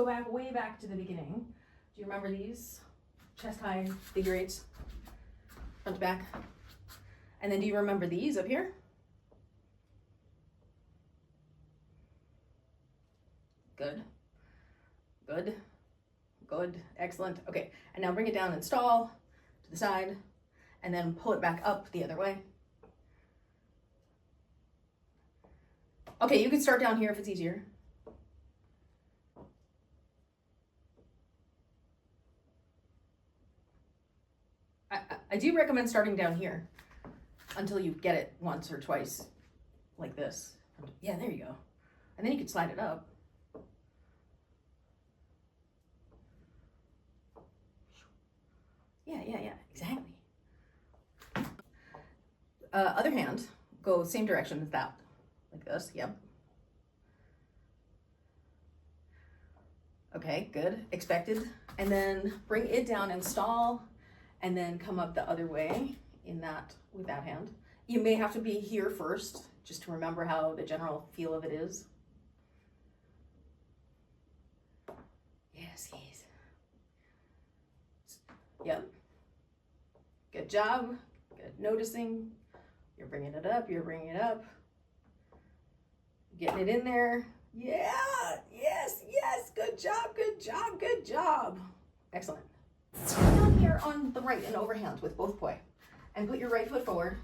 go back, way back to the beginning. Do you remember these? Chest high figure eights, front to back. And then do you remember these up here? Good, good, good, excellent. Okay, and now bring it down and stall to the side, and then pull it back up the other way. Okay, you can start down here if it's easier. I do recommend starting down here until you get it once or twice, like this. Yeah, there you go. And then you can slide it up. Yeah, exactly. Other hand, go same direction as that, like this, yep. Okay, good, expected. And then bring it down and stall, and then come up the other way in that, with that hand. You may have to be here first, just to remember how the general feel of it is. Yes. Yep. Good job. Good noticing. You're bringing it up. You're bringing it up. Getting it in there. Yeah. Yes. Good job. Good job. Good job. Excellent. Down here on the right and overhand with both poi. And put your right foot forward.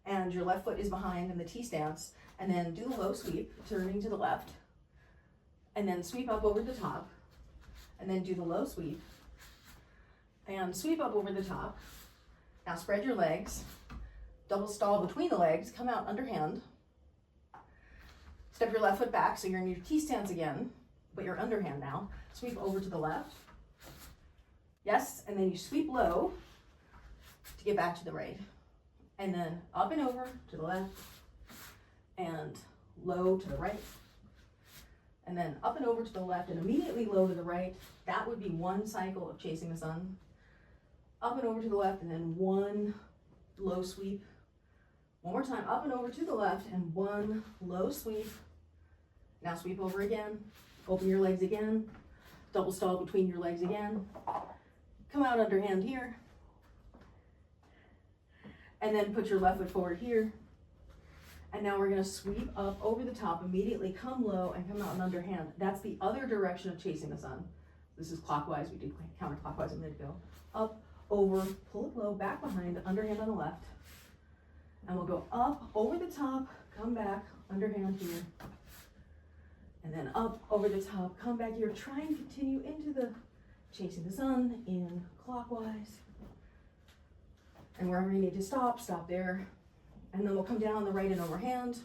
And your left foot is behind in the T stance. And then do the low sweep, turning to the left. And then sweep up over the top. And then do the low sweep. And sweep up over the top. Now spread your legs, double stall between the legs, come out underhand. Step your left foot back so you're in your T stance again, but you're underhand now. Sweep over to the left. Yes, and then you sweep low to get back to the right. And then up and over to the left and low to the right. And then up and over to the left and immediately low to the right. That would be one cycle of chasing the sun. Up and over to the left, and then one low sweep. One more time, up and over to the left, and one low sweep. Now sweep over again, open your legs again, double stall between your legs again. Come out underhand here. And then put your left foot forward here. And now we're gonna sweep up over the top, immediately come low and come out and underhand. That's the other direction of chasing the sun. This is clockwise, we did counterclockwise a minute ago. Up, over, pull it low, back behind, underhand on the left. And we'll go up, over the top, come back, underhand here. And then up, over the top, come back here. Try and continue into the chasing the sun in clockwise. And wherever you need to stop, stop there. And then we'll come down on the right and overhand.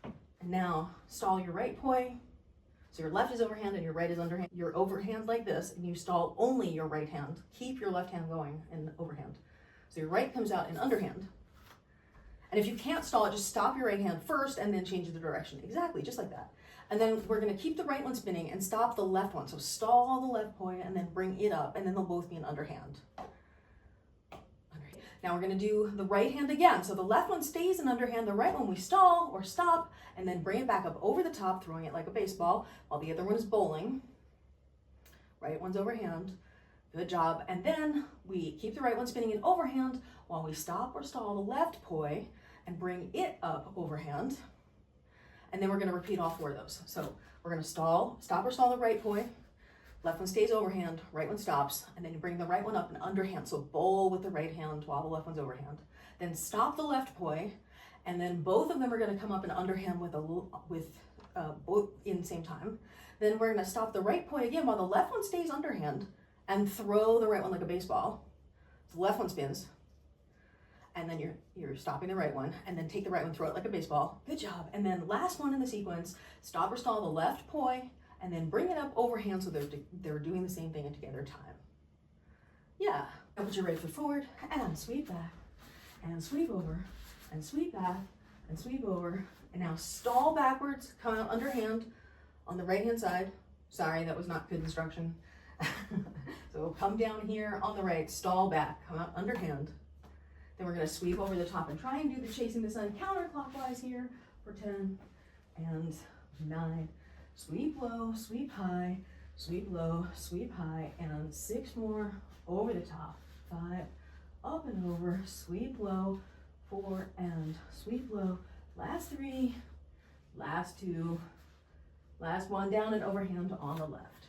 And now stall your right poi. So your left is overhand and your right is underhand. You're overhand like this, and you stall only your right hand. Keep your left hand going in overhand. So your right comes out in underhand. And if you can't stall it, just stop your right hand first and then change the direction. Exactly, just like that. And then we're gonna keep the right one spinning and stop the left one. So stall the left poi and then bring it up, and then they'll both be in underhand. Now we're gonna do the right hand again. So the left one stays in underhand, the right one we stall or stop, and then bring it back up over the top, throwing it like a baseball, while the other one is bowling. Right one's overhand, good job. And then we keep the right one spinning in overhand while we stop or stall the left poi and bring it up overhand. And then we're gonna repeat all four of those. So we're gonna stop or stall the right poi, left one stays overhand, right one stops, and then you bring the right one up and underhand. So bowl with the right hand while the left one's overhand. Then stop the left poi, and then both of them are gonna come up and underhand with both in the same time. Then we're gonna stop the right poi again while the left one stays underhand and throw the right one like a baseball. So the left one spins, and then you're stopping the right one, and then take the right one, throw it like a baseball. Good job. And then last one in the sequence, stop or stall the left poi, and then bring it up overhand so they're doing the same thing in together time. Yeah. Now put your right foot forward and sweep back and sweep over and sweep back and sweep over. And now stall backwards, come out underhand on the right hand side. Sorry, that was not good instruction. So come down here on the right, stall back, come out underhand. Then we're gonna sweep over the top and try and do the chasing the sun counterclockwise here for 10 and 9, sweep low, sweep high, sweep low, sweep high, and 6 more over the top. 5, up and over, sweep low, 4, and sweep low. Last 3, last 2, last 1, down and overhand on the left.